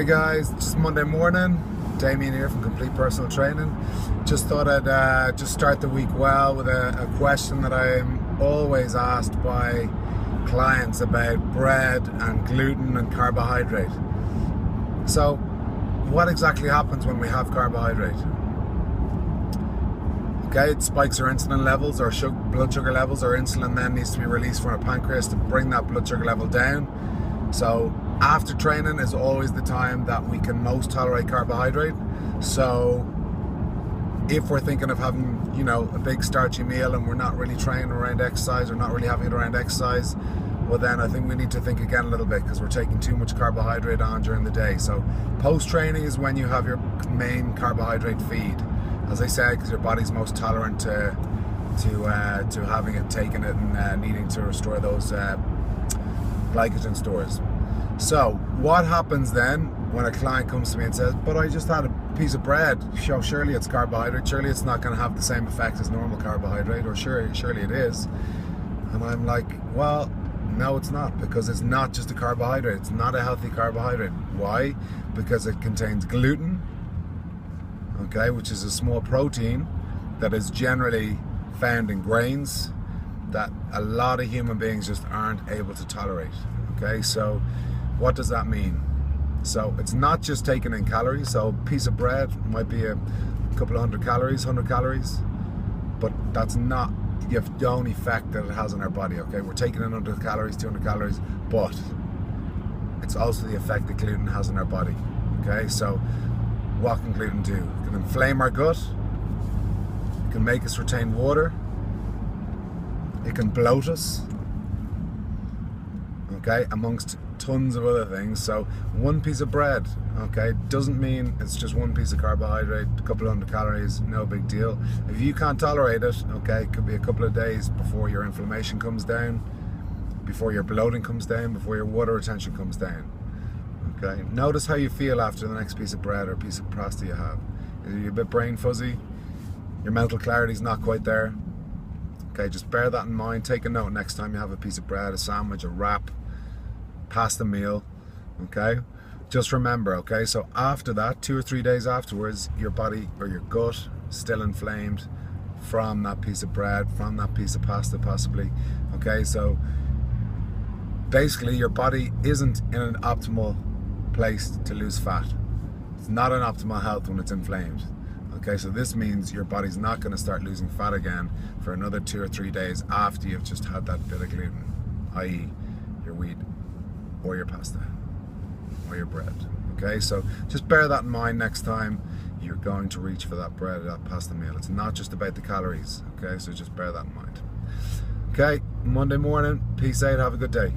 Hi guys, just Monday morning. Damien here from Complete Personal Training. Just thought I'd just start the week well with a question that I'm always asked by clients about bread and gluten and carbohydrate. So, what exactly happens when we have carbohydrate? Okay, it spikes our insulin levels, our blood sugar levels. Our insulin then needs to be released from our pancreas to bring that blood sugar level down. So after training is always the time that we can most tolerate carbohydrate. So if we're thinking of having, a big starchy meal and we're not really training around exercise or not really having it around exercise, well then I think we need to think again a little bit, because we're taking too much carbohydrate on during the day. So post-training is when you have your main carbohydrate feed, as I said, because your body's most tolerant to having it, taking it, and needing to restore those glycogen stores. So what happens then when a client comes to me and says, but I just had a piece of bread, surely it's carbohydrate, surely it's not going to have the same effect as normal carbohydrate, or surely it is. And I'm like, well, no, it's not, because it's not just a carbohydrate. It's not a healthy carbohydrate. Why? Because it contains gluten, okay, which is a small protein that is generally found in grains that a lot of human beings just aren't able to tolerate. Okay, so what does that mean? So it's not just taking in calories. So a piece of bread might be a couple of 100 calories, but that's not the only effect that it has on our body. Okay, we're taking in 100 calories, 200 calories, but it's also the effect that gluten has on our body. Okay, so what can gluten do? It can inflame our gut, it can make us retain water, it can bloat us, okay, amongst tons of other things. So one piece of bread, okay, doesn't mean it's just one piece of carbohydrate, a couple of 100 calories, no big deal. If you can't tolerate it, okay, it could be a couple of days before your inflammation comes down, before your bloating comes down, before your water retention comes down. Okay, notice how you feel after the next piece of bread or piece of pasta you have. Are you a bit brain fuzzy? Your mental clarity's not quite there? Okay, just bear that in mind. Take a note next time you have a piece of bread, a sandwich, a wrap, pasta meal, okay? Just remember, okay, so after that, 2 or 3 days afterwards, your body or your gut is still inflamed from that piece of bread, from that piece of pasta possibly, okay? So basically your body isn't in an optimal place to lose fat. It's not an optimal health when it's inflamed. Okay, so this means your body's not going to start losing fat again for another 2 or 3 days after you've just had that bit of gluten, i.e. your wheat or your pasta or your bread. Okay, so just bear that in mind next time you're going to reach for that bread or that pasta meal. It's not just about the calories, okay, so just bear that in mind. Okay, Monday morning, peace out, have a good day.